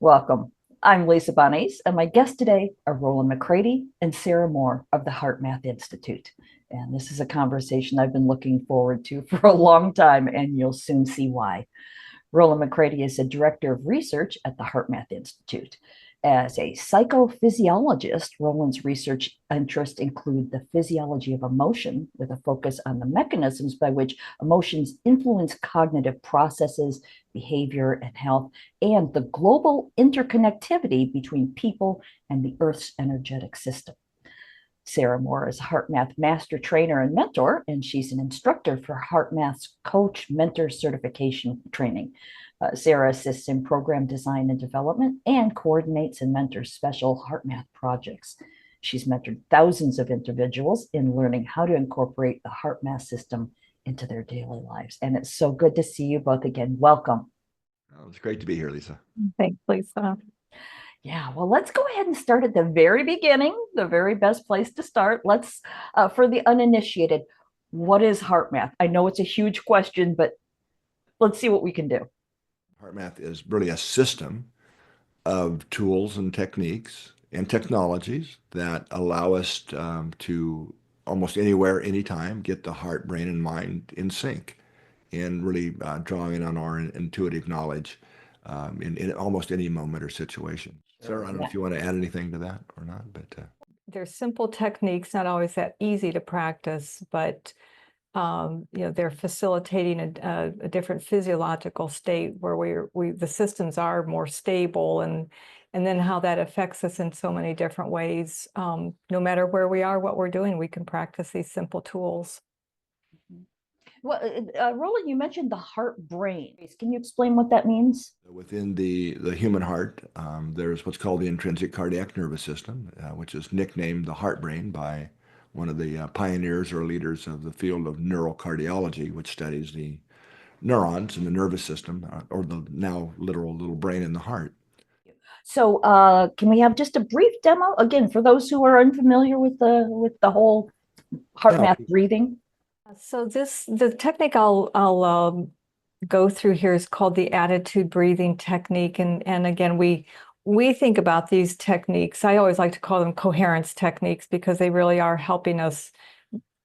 Welcome. I'm Lisa Bonis, and my guests today are Rollin McCraty and Sarah Moor of the HeartMath Institute. And this is a conversation I've been looking forward to for a long time, and you'll soon see why. Roland McCraty is a director of research at the HeartMath Institute. As a psychophysiologist, Roland's research interests include the physiology of emotion, with a focus on the mechanisms by which emotions influence cognitive processes, behavior, and health, and the global interconnectivity between people and the Earth's energetic system. Sarah Moore is a HeartMath master trainer and mentor, and she's an instructor for HeartMath's coach mentor certification training. Sarah assists in program design and development and coordinates and mentors special HeartMath projects. She's mentored thousands of individuals in learning how to incorporate the HeartMath system into their daily lives. And it's so good to see you both again. Welcome. Oh, it's great to be here, Lisa. Thanks, Lisa. Yeah, well, let's go ahead and start at the very beginning, the very best place to start. For the uninitiated, what is HeartMath? I know it's a huge question, but let's see what we can do. HeartMath is really a system of tools and techniques and technologies that allow us to almost anywhere, anytime, get the heart, brain, and mind in sync, and really drawing on our intuitive knowledge in almost any moment or situation. Sarah, I don't know if you want to add anything to that or not, but They're simple techniques, not always that easy to practice, but they're facilitating a different physiological state where the systems are more stable, and then how that affects us in so many different ways. No matter where we are, what we're doing, we can practice these simple tools. Well, Roland, you mentioned the heart brain. Can you explain what that means? within the human heart, there's what's called the intrinsic cardiac nervous system, which is nicknamed the heart brain by one of the pioneers or leaders of the field of neurocardiology, which studies the neurons in the nervous system, or the now literal little brain in the heart. So, can we have just a brief demo again for those who are unfamiliar with the whole heart Yeah. math breathing? So the technique I'll go through here is called the attitude breathing technique. And again, we think about these techniques. I always like to call them coherence techniques because they really are helping us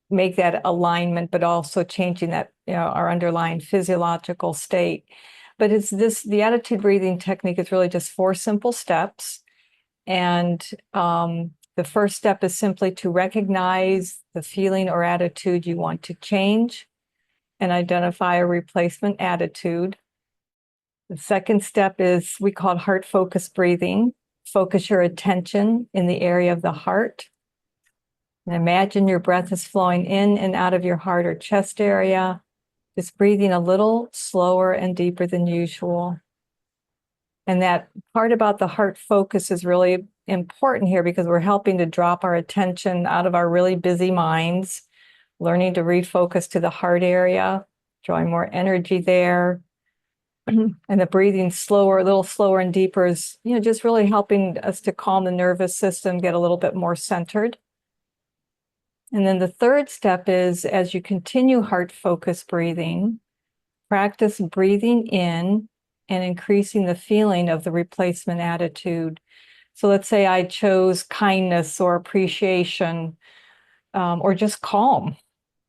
make that alignment, but also changing that, our underlying physiological state. But the attitude breathing technique is really just 4 simple steps. And the first step is simply to recognize the feeling or attitude you want to change and identify a replacement attitude. The second step is we call it heart focus breathing. Focus your attention in the area of the heart. And imagine your breath is flowing in and out of your heart or chest area, just breathing a little slower and deeper than usual. And that part about the heart focus is really important here because we're helping to drop our attention out of our really busy minds, learning to refocus to the heart area, drawing more energy there. And the breathing slower, a little slower and deeper is, just really helping us to calm the nervous system, get a little bit more centered. And then the third step is, as you continue heart focus breathing, practice breathing in and increasing the feeling of the replacement attitude. So let's say I chose kindness or appreciation, or just calm.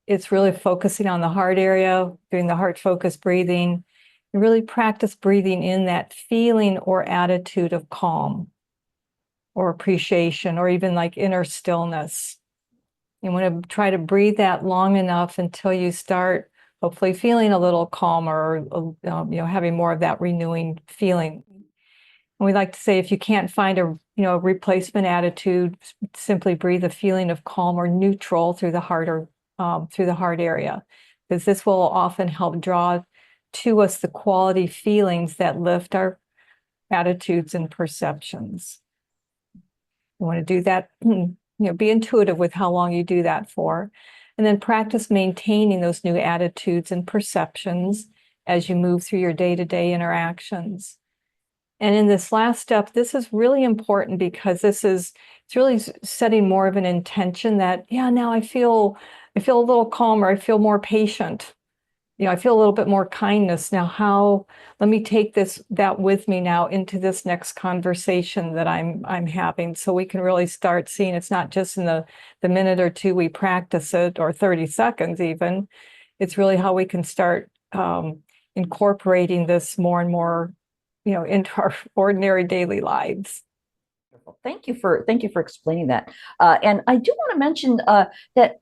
It's really focusing on the heart area, doing the heart focus breathing, and really practice breathing in that feeling or attitude of calm or appreciation, or even like inner stillness. You want to try to breathe that long enough until you start hopefully feeling a little calmer, or having more of that renewing feeling. And we like to say, if you can't find a replacement attitude, simply breathe a feeling of calm or neutral through the heart, or through the heart area, because this will often help draw to us the quality feelings that lift our attitudes and perceptions. You want to do that, be intuitive with how long you do that for, and then practice maintaining those new attitudes and perceptions as you move through your day-to-day interactions. And in this last step, this is really important because it's really setting more of an intention that, now I feel a little calmer, I feel more patient. I feel a little bit more kindness now. Let me take that with me now into this next conversation that I'm having, so we can really start seeing it's not just in the minute or two we practice it, or 30 seconds even. It's really how we can start incorporating this more and more, into our ordinary daily lives. Thank you for explaining that. And I do want to mention that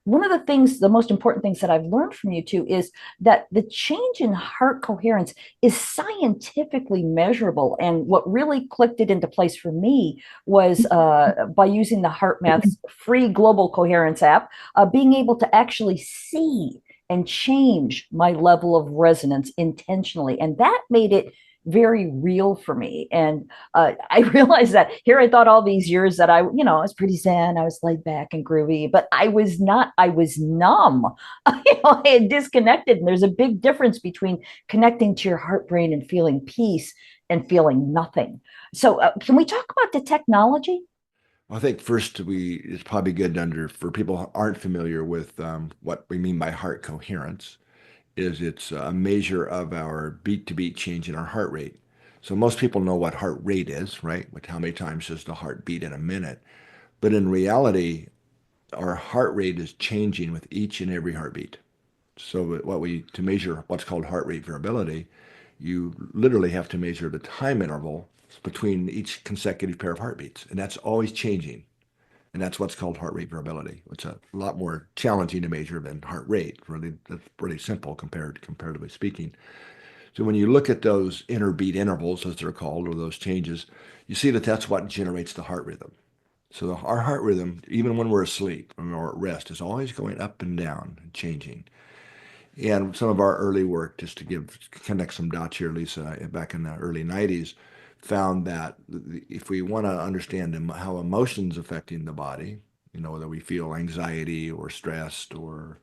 one of the most important things that I've learned from you too, is that the change in heart coherence is scientifically measurable. And what really clicked it into place for me was by using the HeartMath's free global coherence app, being able to actually see and change my level of resonance intentionally. And that made it very real for me. And I realized that here I thought all these years that I was pretty zen, I was laid back and groovy, but I was not. I was numb. I had disconnected. And there's a big difference between connecting to your heart brain and feeling peace and feeling nothing. So can we talk about the technology? I think first it's probably good for people who aren't familiar with what we mean by heart coherence. It's a measure of our beat to beat change in our heart rate. So most people know what heart rate is, right? With how many times does the heart beat in a minute? But in reality, our heart rate is changing with each and every heartbeat. So to measure what's called heart rate variability, you literally have to measure the time interval between each consecutive pair of heartbeats, and that's always changing. And that's what's called heart rate variability. It's a lot more challenging to measure than heart rate. Really, that's pretty simple comparatively speaking. So when you look at those interbeat intervals, as they're called, or those changes, you see that that's what generates the heart rhythm. So our heart rhythm, even when we're asleep or at rest, is always going up and down and changing. And some of our early work, just to connect some dots here, Lisa, back in the early 90s, found that if we want to understand how emotions affecting the body, whether we feel anxiety or stressed, or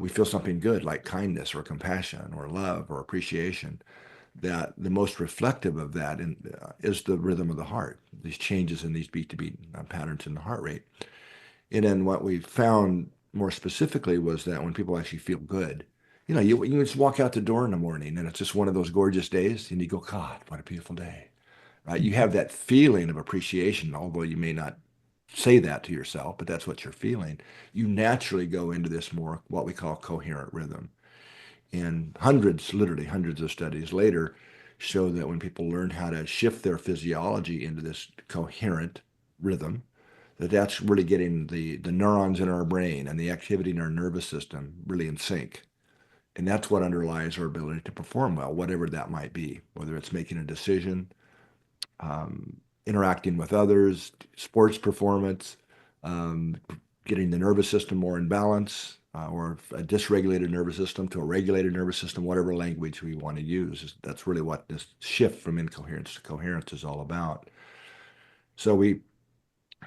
we feel something good like kindness or compassion or love or appreciation, that the most reflective of that is the rhythm of the heart, these changes in these beat to beat patterns in the heart rate. And then what we found more specifically was that when people actually feel good, you just walk out the door in the morning and it's just one of those gorgeous days and you go, God, what a beautiful day, right? You have that feeling of appreciation, although you may not say that to yourself, but that's what you're feeling. You naturally go into this more what we call coherent rhythm. And literally hundreds of studies later show that when people learn how to shift their physiology into this coherent rhythm, that's really getting the neurons in our brain and the activity in our nervous system really in sync. And that's what underlies our ability to perform well, whatever that might be, whether it's making a decision, um, interacting with others, sports performance, um, getting the nervous system more in balance, or a dysregulated nervous system to a regulated nervous system, whatever language we want to use. That's really what this shift from incoherence to coherence is all about. So we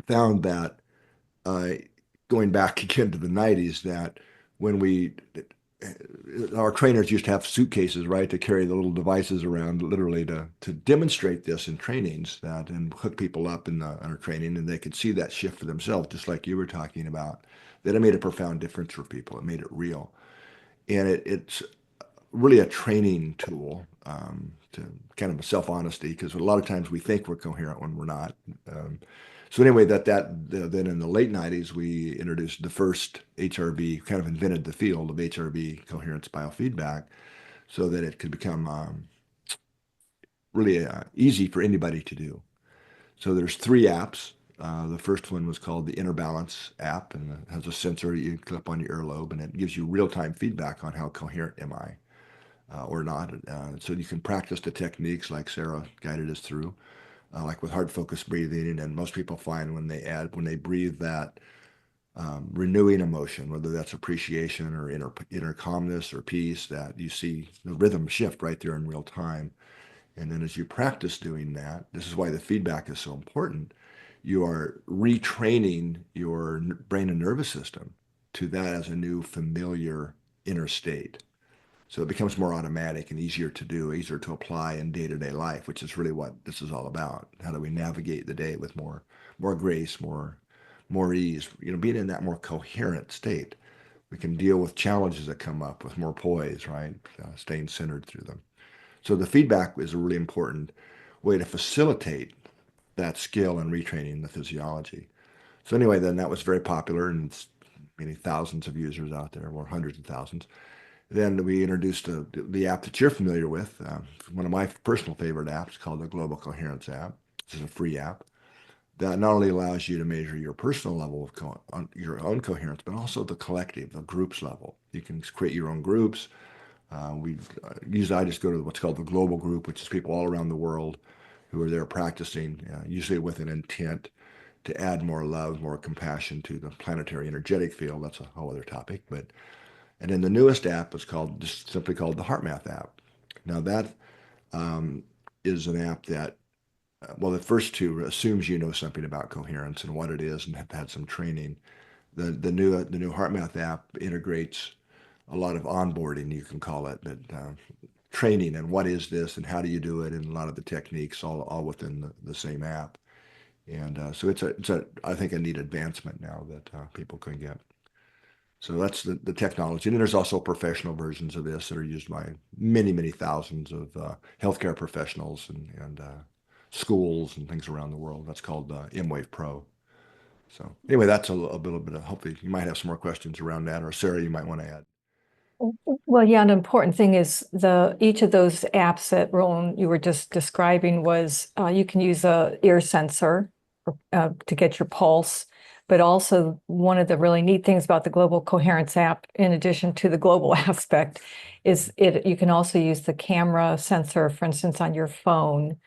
found that uh, going back again to the 90s, that when our trainers used to have suitcases, right, to carry the little devices around, literally to demonstrate this in trainings, and hook people up in our training, and they could see that shift for themselves, just like you were talking about. That it made a profound difference for people. It made it real, and it's really a training tool, to kind of a self-honesty, because a lot of times we think we're coherent when we're not. So anyway, then in the late 90s, we introduced the first HRV, kind of invented the field of HRV coherence biofeedback, so that it could become really easy for anybody to do. So there's 3 apps. The first one was called the Inner Balance app, and it has a sensor you clip on your earlobe, and it gives you real-time feedback on how coherent am I, or not. So you can practice the techniques like Sarah guided us through, like with heart focused breathing. And most people find when they breathe that renewing emotion, whether that's appreciation or inner calmness or peace, that you see the rhythm shift right there in real time. And then as you practice doing that, this is why the feedback is so important. You are retraining your brain and nervous system to that as a new familiar inner state. So it becomes more automatic and easier to do, easier to apply in day-to-day life, which is really what this is all about. How do we navigate the day with more grace, more ease, being in that more coherent state. We can deal with challenges that come up with more poise, right? Staying centered through them. So the feedback is a really important way to facilitate that skill and retraining the physiology. So anyway, then that was very popular, and it's many thousands of users out there, or hundreds of thousands. Then we introduced the app that you're familiar with, one of my personal favorite apps called the Global Coherence app. This is a free app that not only allows you to measure your personal level of your own coherence, but also the collective, the groups level. You can create your own groups. Usually I just go to what's called the global group, which is people all around the world who are there practicing, usually with an intent to add more love, more compassion to the planetary energetic field. That's a whole other topic. And then the newest app is just simply called the HeartMath app. Now that is an app that, well, the first two assumes you know something about coherence and what it is and have had some training. The new HeartMath app integrates a lot of onboarding, you can call it, but training and what is this and how do you do it, and a lot of the techniques all within the same app. And so it's I think a neat advancement now that people can get. So that's the technology. And then there's also professional versions of this that are used by many, many thousands of healthcare professionals and schools and things around the world. That's called M-Wave Pro. So anyway, that's a little bit of, hopefully you might have some more questions around that, or Sarah, you might want to add. Well, yeah, an important thing is each of those apps that Rollin you were just describing was you can use a ear sensor to get your pulse, but also one of the really neat things about the Global Coherence app, in addition to the global aspect, is you can also use the camera sensor, for instance, on your phone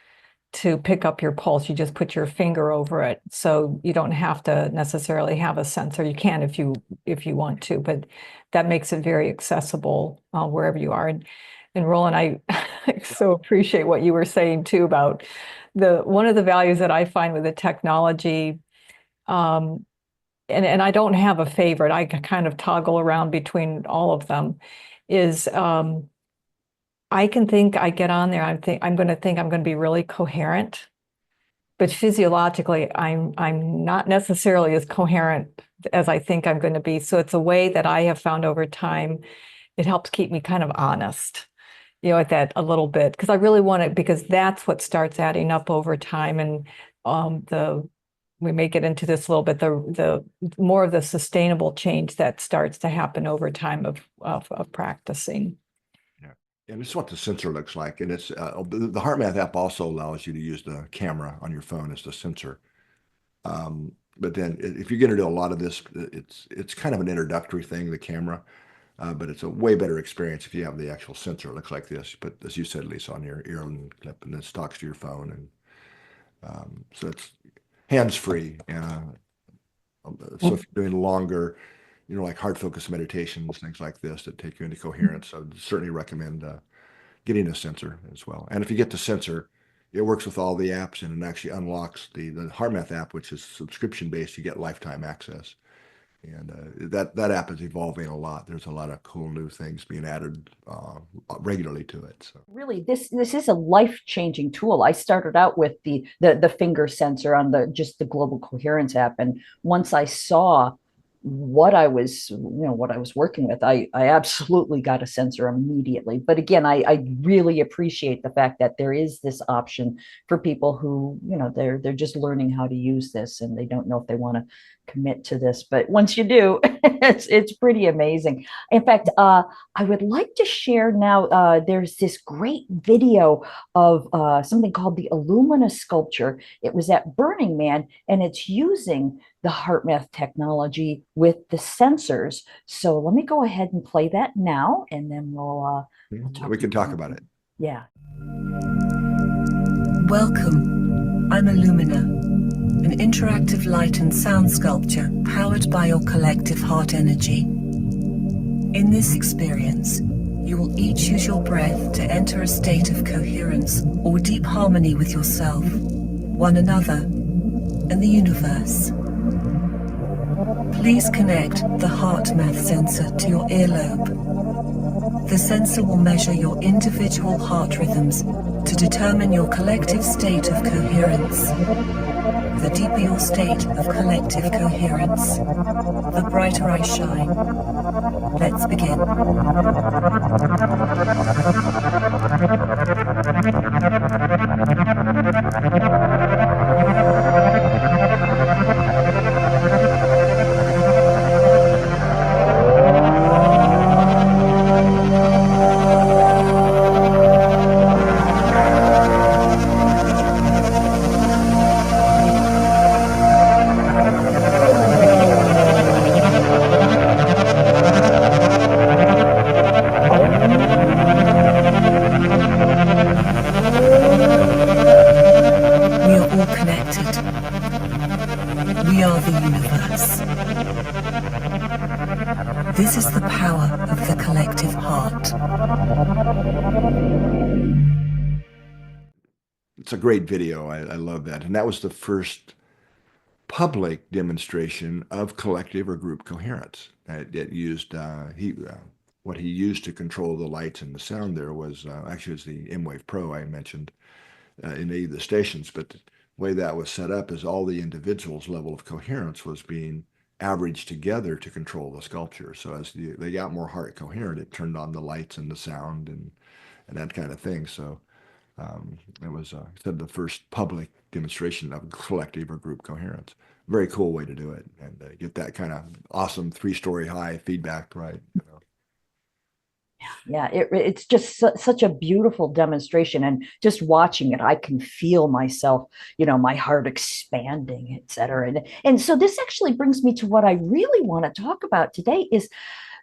to pick up your pulse. You just put your finger over it, so you don't have to necessarily have a sensor. You can if you want to, but that makes it very accessible wherever you are. And Rollin, I so appreciate what you were saying too about one of the values that I find with the technology, and I don't have a favorite. I kind of toggle around between all of them. Is I get on there. I'm going to be really coherent, but physiologically, I'm not necessarily as coherent as I think I'm going to be. So it's a way that I have found over time. It helps keep me kind of honest, at that a little bit, because I really want it, because that's what starts adding up over time. And we may get into this a little bit, the more of the sustainable change that starts to happen over time of practicing. And this is what the sensor looks like. And it's the HeartMath app also allows you to use the camera on your phone as the sensor. But then if you're going to do a lot of this, it's kind of an introductory thing, the camera. But it's a way better experience if you have the actual sensor. It looks like this. You put, as you said, Lisa, on your ear clip, and it talks to your phone. And so it's hands-free. So if you're doing longer, like heart focus meditations, things like this that take you into coherence, I would certainly recommend getting a sensor as well. And if you get the sensor, it works with all the apps and it actually unlocks the HeartMath app, which is subscription-based. You get lifetime access. And that app is evolving a lot. There's a lot of cool new things being added regularly to it. So really, this is a life-changing tool. I started out with the finger sensor on just the Global Coherence app, and once I saw what I was working with, I absolutely got a sensor immediately. But again, I really appreciate the fact that there is this option for people who, they're just learning how to use this and they don't know if they want to commit to this. But once you do, it's pretty amazing. In fact, I would like to share now, there's this great video of something called the Illumina sculpture. It was at Burning Man, and it's using the HeartMath technology with the sensors. So let me go ahead and play that now, and then we can talk about it. Yeah. Welcome. I'm Illumina, an interactive light and sound sculpture powered by your collective heart energy. In this experience, you will each use your breath to enter a state of coherence or deep harmony with yourself, one another, and the universe. Please connect the HeartMath sensor to your earlobe. The sensor will measure your individual heart rhythms to to determine your collective state of coherence. The deeper your state of collective coherence, the brighter I shine. Let's begin. We are all connected. We are the universe. This is the power of the collective heart. It's a great video. I love that. And that was the first public demonstration of collective or group coherence. It used what he used to control the lights and the sound there was actually it was the M-Wave Pro I mentioned in the stations, but the way that was set up is all the individuals' level of coherence was being averaged together to control the sculpture. So as they got more heart coherent, it turned on the lights and the sound and that kind of thing. So it was said the first public demonstration of collective or group coherence. Very cool way to do it and get that kind of awesome 3-story high feedback, right? You know. Yeah, it's just such a beautiful demonstration, and just watching it, I can feel myself, my heart expanding, et cetera. And so this actually brings me to what I really want to talk about today is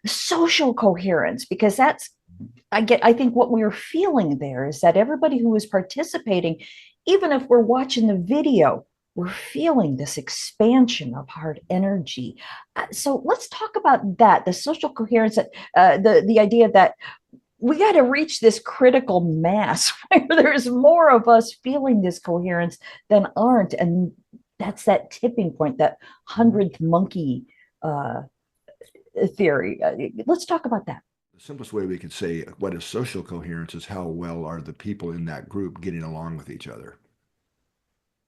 social coherence, because I think what we're feeling there is that everybody who is participating, even if we're watching the video, we're feeling this expansion of heart energy. So let's talk about that, the social coherence, the idea that we got to reach this critical mass where there's more of us feeling this coherence than aren't. And that's that tipping point, that 100th monkey theory. Let's talk about that. The simplest way we could say what is social coherence is how well are the people in that group getting along with each other.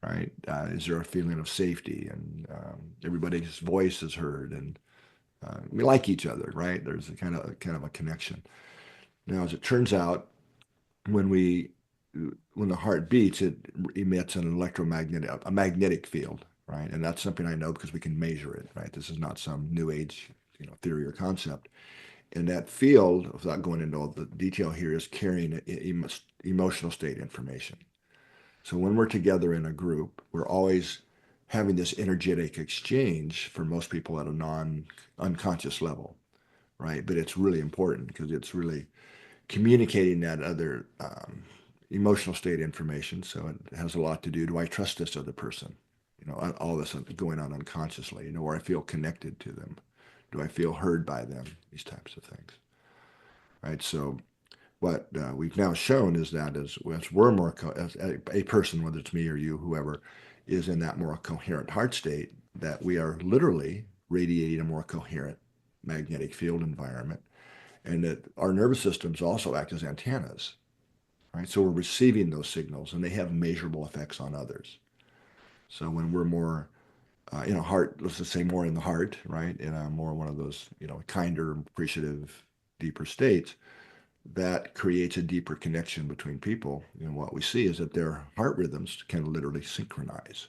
Right? Is there a feeling of safety and everybody's voice is heard and we like each other, right? There's a kind of a connection. Now, as it turns out, when the heart beats, it emits an a magnetic field, right? And that's something I know because we can measure it, right? This is not some new age, theory or concept. And that field, without going into all the detail here, is carrying emotional state information. So when we're together in a group, we're always having this energetic exchange for most people at a non-unconscious level, right? But it's really important because it's really communicating that other emotional state information. So it has a lot to do. Do I trust this other person? All this going on unconsciously, or I feel connected to them. Do I feel heard by them? These types of things, right? So what we've now shown is that as we're more, as a person, whether it's me or you, whoever, is in that more coherent heart state, that we are literally radiating a more coherent magnetic field environment, and that our nervous systems also act as antennas, right? So we're receiving those signals, and they have measurable effects on others. So when we're more in a heart, let's just say more in the heart, right, in a more one of those, kinder, appreciative, deeper states, that creates a deeper connection between people. And what we see is that their heart rhythms can literally synchronize.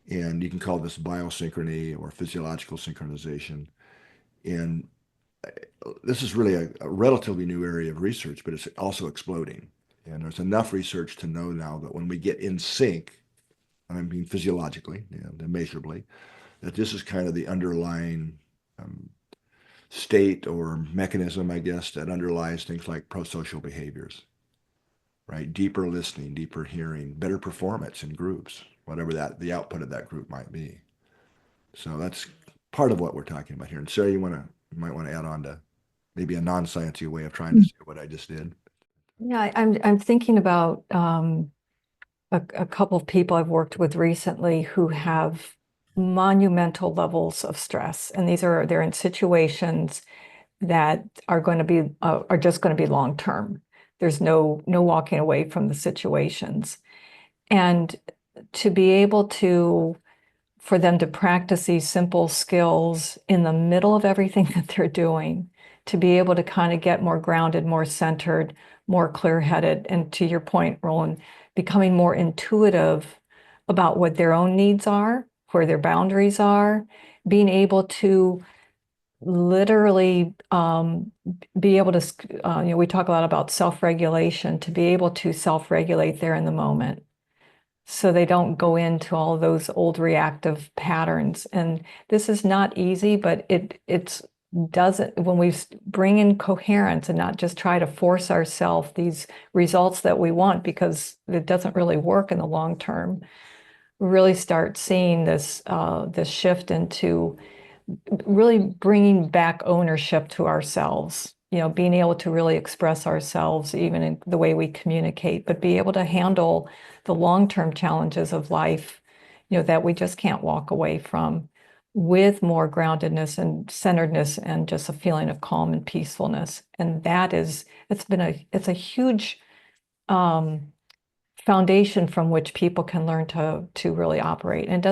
And you can call this biosynchrony or physiological synchronization. And this is really a relatively new area of research, but it's also exploding. And there's enough research to know now that when we get in sync, I mean physiologically and measurably, that this is kind of the underlying state or mechanism, I guess, that underlies things like prosocial behaviors, right? Deeper listening, deeper hearing, better performance in groups, whatever the output of that group might be. So that's part of what we're talking about here. And Sarah, you might want to add on to maybe a non-sciencey way of trying to say what I just did. Yeah, I'm thinking about a couple of people I've worked with recently who have monumental levels of stress, and they're in situations that are going to be are just going to be long term. There's no walking away from the situations. And to be able for them to practice these simple skills in the middle of everything that they're doing, to be able to kind of get more grounded, more centered, more clear-headed, and to your point, Roland, becoming more intuitive about what their own needs are, where their boundaries are, being able to literally be able to, we talk a lot about self-regulation, to be able to self-regulate there in the moment, so they don't go into all those old reactive patterns. And this is not easy, but it's doesn't, when we bring in coherence and not just try to force ourselves these results that we want, because it doesn't really work in the long term, we really start seeing this shift into really bringing back ownership to ourselves, being able to really express ourselves even in the way we communicate, but be able to handle the long-term challenges of life, that we just can't walk away from, with more groundedness and centeredness and just a feeling of calm and peacefulness. And it's a huge foundation from which people can learn to really operate. And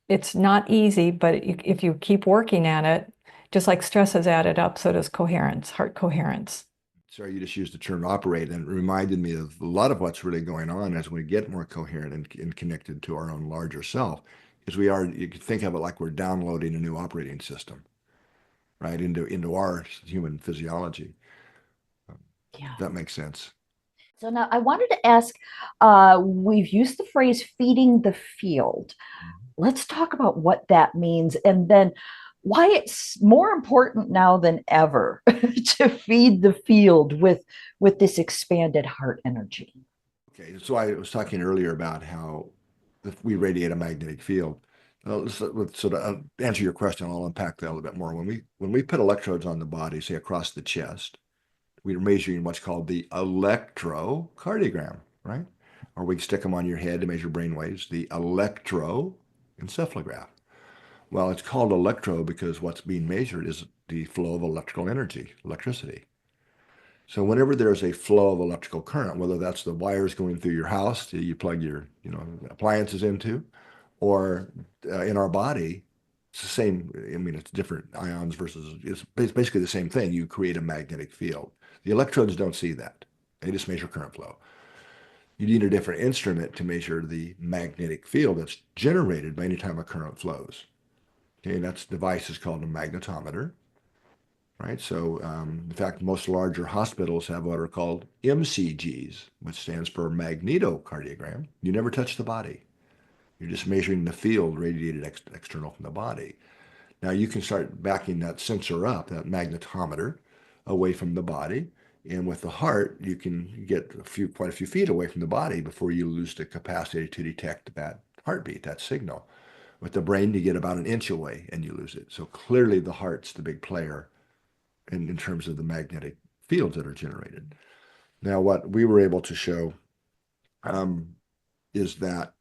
it's not easy, but if you keep working at it, just like stress has added up, so does coherence, heart coherence. Sorry, you just used the term operate, and it reminded me of a lot of what's really going on as we get more coherent and connected to our own larger self. Because you can think of it like we're downloading a new operating system, right, into our human physiology. Yeah. That makes sense. So now I wanted to ask, we've used the phrase feeding the field. Let's talk about what that means, and then why it's more important now than ever to feed the field with this expanded heart energy. Okay, so I was talking earlier about how we radiate a magnetic field. So to answer your question, I'll unpack that a little bit more. When we put electrodes on the body, say across the chest, we're measuring what's called the electrocardiogram, right? Or we can stick them on your head to measure brain waves, the electroencephalograph. Well, it's called electro because what's being measured is the flow of electrical energy, electricity. So whenever there's a flow of electrical current, whether that's the wires going through your house that you plug your appliances into, or in our body, it's the same. I mean, it's different ions it's basically the same thing. You create a magnetic field. The electrodes don't see that. They just measure current flow. You need a different instrument to measure the magnetic field that's generated by any time a current flows. Okay, that device is called a magnetometer, right? So, in fact, most larger hospitals have what are called MCGs, which stands for magnetocardiogram. You never touch the body. You're just measuring the field radiated external from the body. Now you can start backing that sensor up, that magnetometer, away from the body. And with the heart, you can get quite a few feet away from the body before you lose the capacity to detect that heartbeat, that signal. With the brain, you get about an inch away and you lose it. So clearly the heart's the big player in terms of the magnetic fields that are generated. Now, what we were able to show is that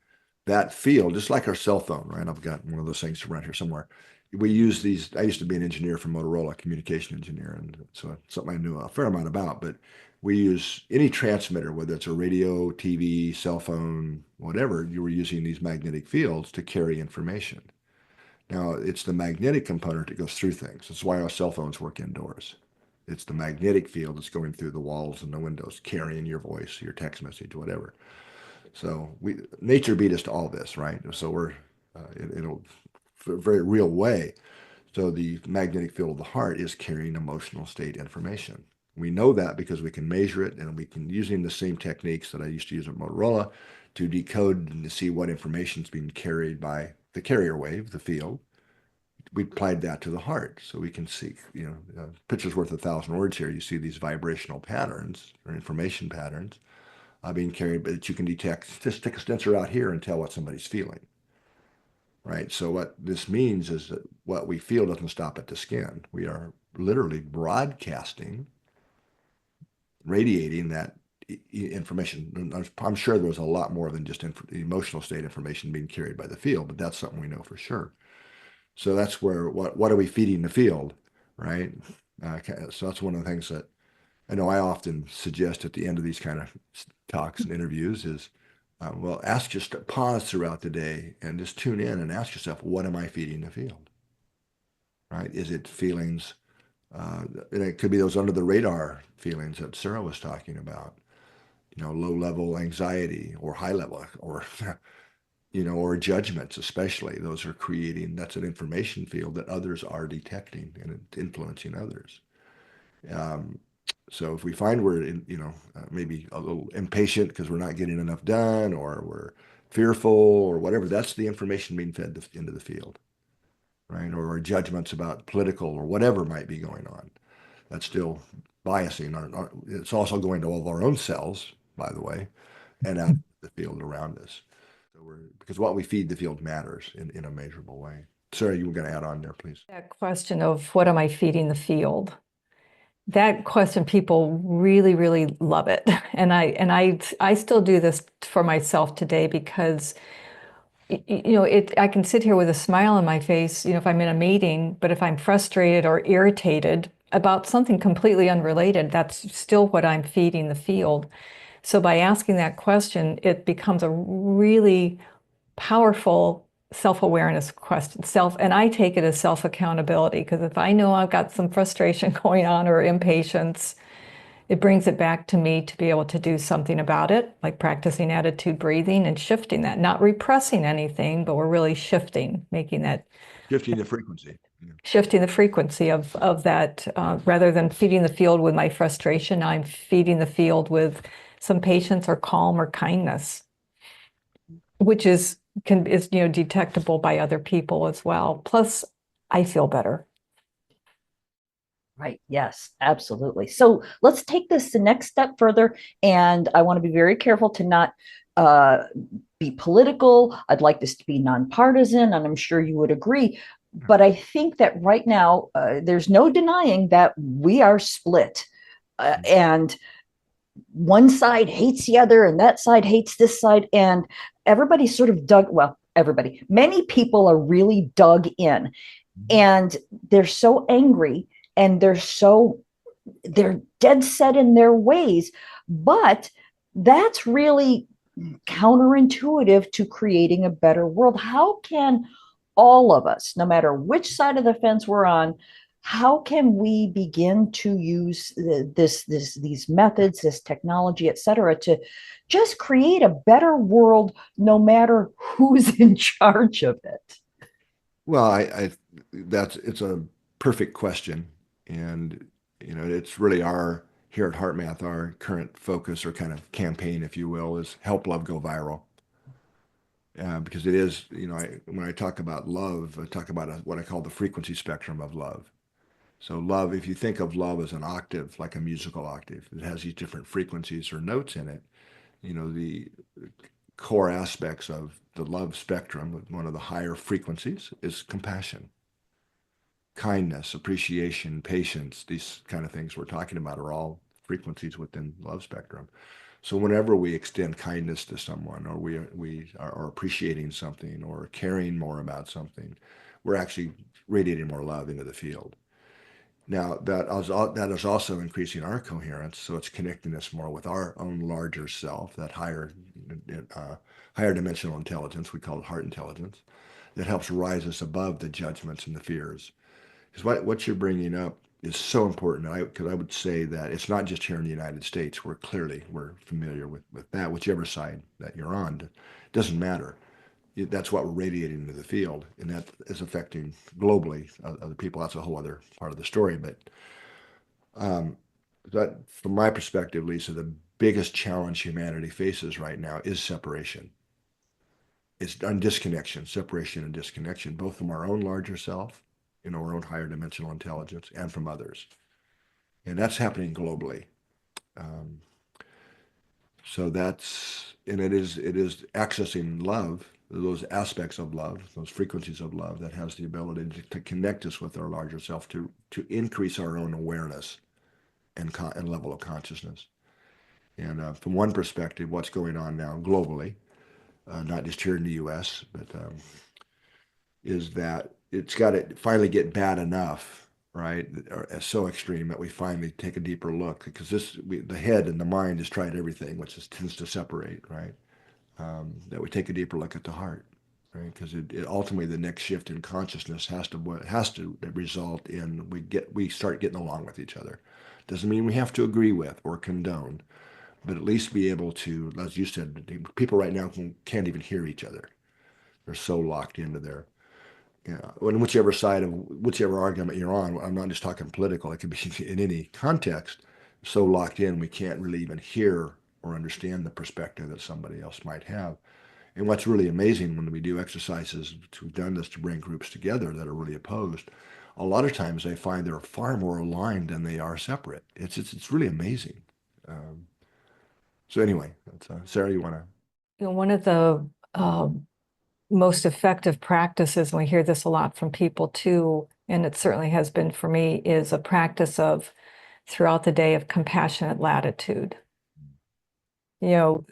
field, just like our cell phone, right? I've got one of those things around here somewhere. We use these. I used to be an engineer from Motorola, a communication engineer, and so it's something I knew a fair amount about. But we use any transmitter, whether it's a radio, TV, cell phone, whatever, you were using these magnetic fields to carry information. Now, it's the magnetic component that goes through things. That's why our cell phones work indoors. It's the magnetic field that's going through the walls and the windows, carrying your voice, your text message, whatever. So nature beat us to all this, right? So we're in a very real way. So the magnetic field of the heart is carrying emotional state information. We know that because we can measure it, and we can, using the same techniques that I used to use at Motorola, to decode and to see what information is being carried by the carrier wave, the field. We applied that to the heart, so we can see, picture's worth 1,000 words here. You see these vibrational patterns or information patterns being carried, but that you can detect. Just stick a sensor out here and tell what somebody's feeling. Right. So what this means is that what we feel doesn't stop at the skin. We are literally broadcasting, radiating that information. I'm sure there's a lot more than just emotional state information being carried by the field, but that's something we know for sure. So that's where what are we feeding the field, right? So that's one of the things that I know I often suggest at the end of these kind of talks and interviews is, well, pause throughout the day and just tune in and ask yourself, what am I feeding the field? Right? Is it feelings? And it could be those under the radar feelings that Sarah was talking about, low level anxiety or high level or, or judgments, especially. Those are that's an information field that others are detecting and influencing others. So if we find we're maybe a little impatient because we're not getting enough done, or we're fearful or whatever, that's the information being fed into the field, right? Or our judgments about political or whatever might be going on. That's still biasing. It's also going to all of our own cells, by the way, and out the field around us. So because what we feed the field matters in a measurable way. Sarah, you were going to add on there, please. That question of what am I feeding the field? That question, people really, really love it. And I still do this for myself today because I can sit here with a smile on my face, if I'm in a meeting, but if I'm frustrated or irritated about something completely unrelated, that's still what I'm feeding the field. So by asking that question, it becomes a really powerful self-awareness question. And I take it as self-accountability, because if I know I've got some frustration going on or impatience, it brings it back to me to be able to do something about it, like practicing attitude breathing and shifting that, not repressing anything, but we're really shifting, making that Shifting the frequency. Yeah. Shifting the frequency of that, rather than feeding the field with my frustration, I'm feeding the field with some patience or calm or kindness, which is detectable by other people as well. Plus, I feel better. Right. Yes, absolutely. So let's take this the next step further. And I want to be very careful to not be political. I'd like this to be nonpartisan, and I'm sure you would agree. But I think that right now, there's no denying that we are split. And one side hates the other, and that side hates this side. And everybody's sort of many people are really dug in. And they're so angry, and they're dead set in their ways. But that's really counterintuitive to creating a better world. How can all of us, no matter which side of the fence we're on, how can we begin to use these methods, this technology, et cetera, to just create a better world, no matter who's in charge of it? Well, it's a perfect question, and it's really here at HeartMath, our current focus or kind of campaign, if you will, is help love go viral. Because it is, when I talk about love, I talk about what I call the frequency spectrum of love. So love, if you think of love as an octave, like a musical octave, it has these different frequencies or notes in it. The core aspects of the love spectrum, one of the higher frequencies, is compassion, kindness, appreciation, patience. These kind of things we're talking about are all frequencies within love spectrum. So whenever we extend kindness to someone, or we are appreciating something or caring more about something, we're actually radiating more love into the field. Now, that is also increasing our coherence, so it's connecting us more with our own larger self, that higher dimensional intelligence, we call it heart intelligence, that helps rise us above the judgments and the fears. Because what you're bringing up is so important, because I would say that it's not just here in the United States. We're familiar with that, whichever side that you're on. It doesn't matter. That's what we're radiating into the field, and that is affecting globally other people. That's a whole other part of the story. But that, from my perspective, Lisa, the biggest challenge humanity faces right now is separation. It's disconnection, separation and disconnection, both from our own larger self, our own higher dimensional intelligence, and from others. And that's happening globally. It is accessing love, those aspects of love, those frequencies of love, that has the ability to connect us with our larger self, to increase our own awareness and level of consciousness. And from one perspective, what's going on now globally, not just here in the U.S., but is that it's got to finally get bad enough, right, are so extreme that we finally take a deeper look, because the head and the mind has tried everything, which tends to separate, right? That we take a deeper look at the heart, right? Because ultimately the next shift in consciousness has to result in we start getting along with each other. Doesn't mean we have to agree with or condone, but at least be able to, as you said, people right now can't even hear each other. They're so locked into their, on whichever argument you're on. I'm not just talking political, it could be in any context, so locked in we can't really even hear or understand the perspective that somebody else might have. And what's really amazing when we do exercises, we've done this to bring groups together that are really opposed, a lot of times they find they're far more aligned than they are separate. It's really amazing. So anyway, Sarah, you want to? One of the most effective practices, and we hear this a lot from people too, and it certainly has been for me, is a practice of throughout the day of compassionate latitude. So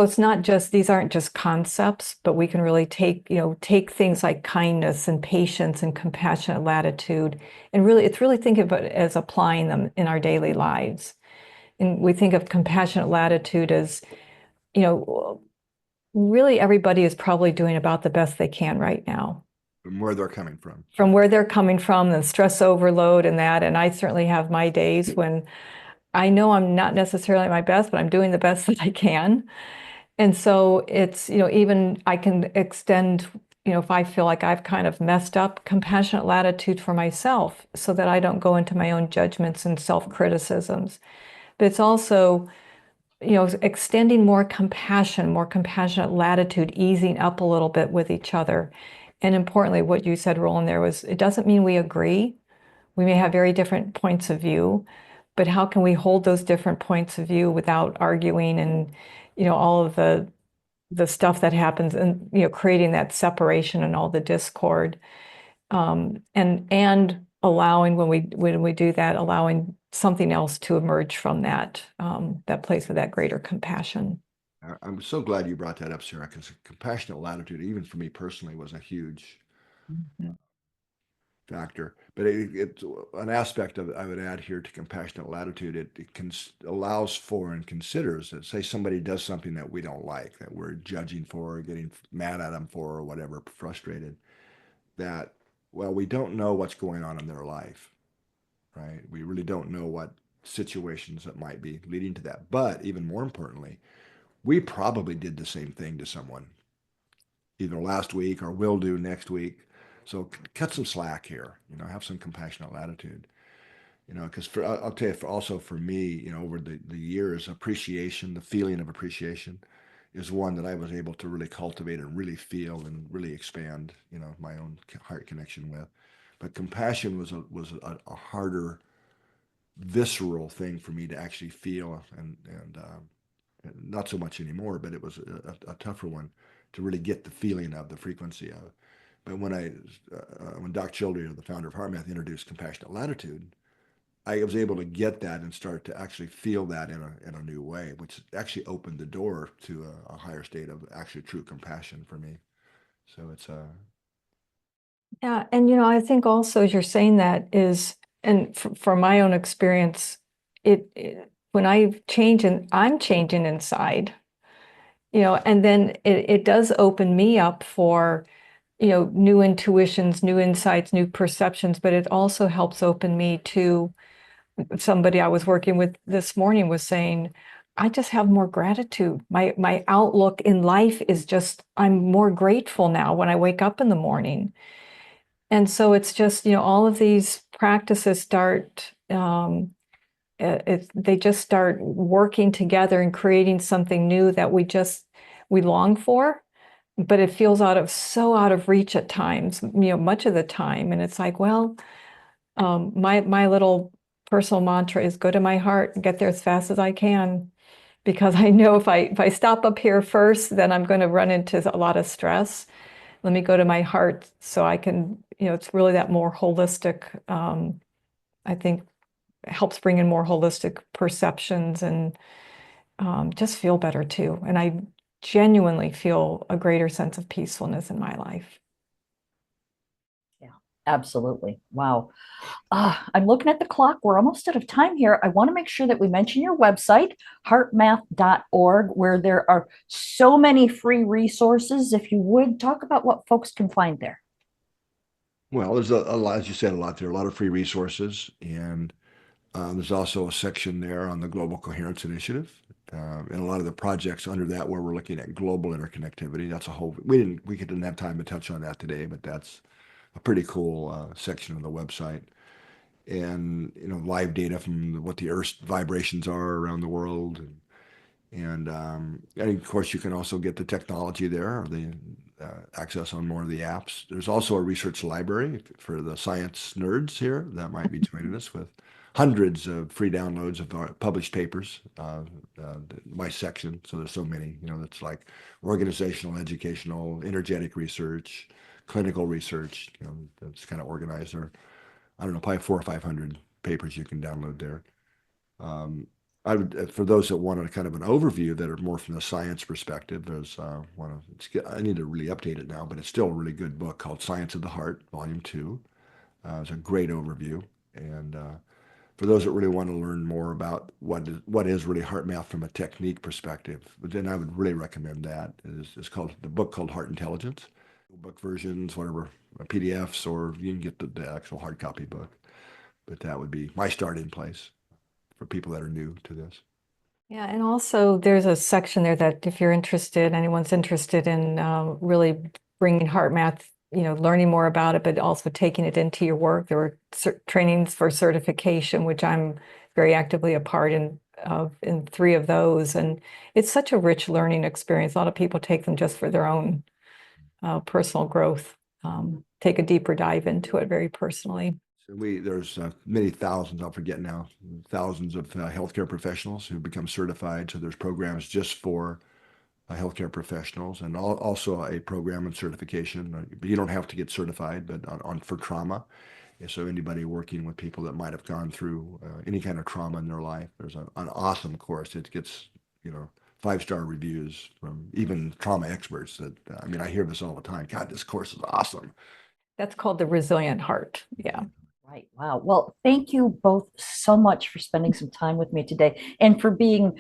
it's not just, these aren't just concepts, but we can really take things like kindness and patience and compassionate latitude, and it's really thinking about it as applying them in our daily lives. And we think of compassionate latitude as, really everybody is probably doing about the best they can right now. From where they're coming from. From where they're coming from, the stress overload and that. And I certainly have my days when I know I'm not necessarily at my best, but I'm doing the best that I can. And so it's, even I can extend, if I feel like I've kind of messed up, compassionate latitude for myself so that I don't go into my own judgments and self-criticisms. But it's also, extending more compassion, more compassionate latitude, easing up a little bit with each other. And importantly, what you said, Roland, there was, it doesn't mean we agree. We may have very different points of view, but how can we hold those different points of view without arguing and, all of the stuff that happens and, creating that separation and all the discord, and allowing when we do that, allowing something else to emerge from that place of that greater compassion. I'm so glad you brought that up, Sarah, because compassionate latitude, even for me personally, was a huge factor. But it's an aspect of it I would add here to compassionate latitude. It allows for and considers that, say somebody does something that we don't like, that we're judging for, or getting mad at them for, or whatever, frustrated, that, well, we don't know what's going on in their life, right? We really don't know what situations that might be leading to that. But even more importantly, we probably did the same thing to someone either last week or will do next week. So cut some slack here, have some compassionate latitude, because I'll tell you, also for me, over the years, appreciation, the feeling of appreciation is one that I was able to really cultivate and really feel and really expand, my own heart connection with. But compassion was a harder, visceral thing for me to actually feel, and not so much anymore, but it was a tougher one to really get the feeling of, the frequency of. But when Doc Childre, the founder of HeartMath, introduced compassionate latitude, I was able to get that and start to actually feel that in a new way, which actually opened the door to a higher state of actually true compassion for me. So it's Yeah, and I think also as you're saying that is, and from my own experience, when I change and I'm changing inside, and then it does open me up for, new intuitions, new insights, new perceptions, but it also helps open me to somebody I was working with this morning was saying, I just have more gratitude. My outlook in life is just, I'm more grateful now when I wake up in the morning. And so it's just, all of these practices start, they just start working together and creating something new that we long for, but it feels so out of reach at times, much of the time. And it's like, well, my little personal mantra is go to my heart and get there as fast as I can, because I know if I stop up here first, then I'm going to run into a lot of stress. Let me go to my heart so I can, it's really that more holistic, I think helps bring in more holistic perceptions and just feel better too. And I genuinely feel a greater sense of peacefulness in my life. Yeah. Absolutely. Wow. I'm looking at the clock. We're almost out of time here. I want to make sure that we mention your website, heartmath.org, where there are so many free resources. If you would talk about what folks can find there. Well, there's a lot, as you said, a lot there, a lot of free resources, and there's also a section there on the Global Coherence Initiative, and a lot of the projects under that where we're looking at global interconnectivity. That's a whole. We didn't have time to touch on that today, but that's a pretty cool section of the website. And live data from what the Earth's vibrations are around the world, and of course you can also get the technology there, or the access on more of the apps. There's also a research library for the science nerds here that might be joining us, with hundreds of free downloads of our published papers by section. So there's so many, that's like organizational, educational, energetic research, clinical research, that's kind of organized there. I don't know, probably 400 or 500 papers you can download there. I would, for those that want a kind of an overview that are more from the science perspective, there's I need to really update it now, but it's still a really good book called Science of the Heart, Volume 2. It's a great overview. And for those that really want to learn more about what is really HeartMath from a technique perspective, but then I would really recommend that. It's called the book called Heart Intelligence. Book versions, whatever, PDFs, or you can get the actual hard copy book. But that would be my starting place for people that are new to this. Yeah, and also there's a section there that if you're interested, anyone's interested in really bringing HeartMath, learning more about it, but also taking it into your work. There were trainings for certification, which I'm very actively a part in 3 of those. And it's such a rich learning experience. A lot of people take them just for their own personal growth, take a deeper dive into it very personally. So there's many thousands, I forget now, thousands of healthcare professionals who become certified. So there's programs just for healthcare professionals, and also a program and certification. But you don't have to get certified, but on for trauma. So anybody working with people that might have gone through any kind of trauma in their life, there's an awesome course. It gets 5-star reviews from even trauma experts. That I hear this all the time. God, this course is awesome. That's called the Resilient Heart. Yeah. Right. Wow. Well, thank you both so much for spending some time with me today, and for being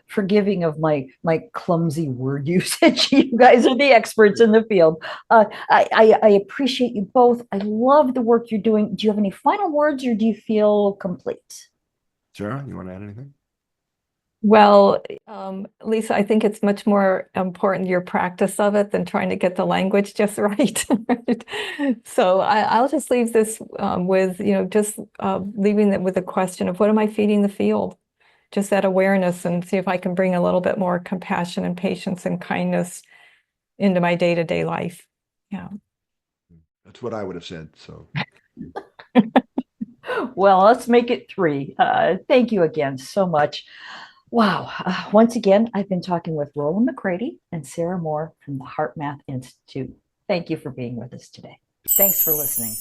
forgiving of my clumsy word usage. You guys are the experts in the field. I appreciate you both. I love the work you're doing. Do you have any final words, or do you feel complete? Sarah, you want to add anything? Well, Lisa, I think it's much more important your practice of it than trying to get the language just right. So I'll just leave this with, just leaving it with a question of what am I feeding the field? Just that awareness, and see if I can bring a little bit more compassion and patience and kindness into my day-to-day life. Yeah. That's what I would have said. So. Well, let's make it 3. Thank you again so much. Wow. Once again, I've been talking with Rollin McCraty and Sarah Moor from the HeartMath Institute. Thank you for being with us today. Thanks for listening.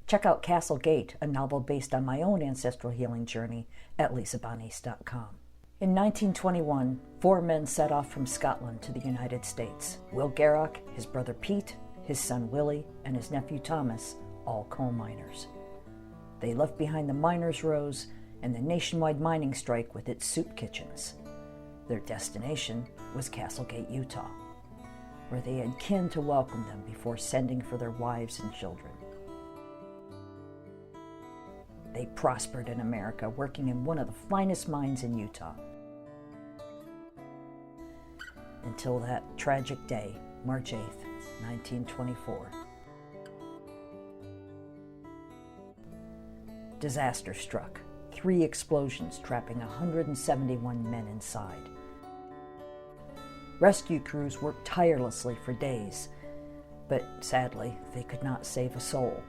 Check out Castle Gate, a novel based on my own ancestral healing journey, at lisabonis.com. In 1921, 4 men set off from Scotland to the United States. Will Garrock, his brother Pete, his son Willie, and his nephew Thomas, all coal miners. They left behind the miners' rows and the nationwide mining strike with its soup kitchens. Their destination was Castlegate, Utah, where they had kin to welcome them before sending for their wives and children. They prospered in America, working in one of the finest mines in Utah. Until that tragic day, March 8th, 1924. Disaster struck. 3 explosions, trapping 171 men inside. Rescue crews worked tirelessly for days, but sadly, they could not save a soul.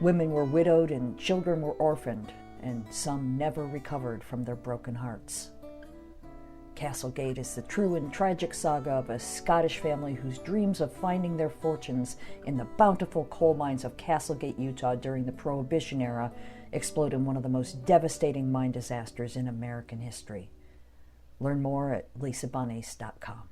Women were widowed and children were orphaned, and some never recovered from their broken hearts. Castlegate is the true and tragic saga of a Scottish family whose dreams of finding their fortunes in the bountiful coal mines of Castlegate, Utah during the Prohibition era explode in one of the most devastating mine disasters in American history. Learn more at lisabonis.com.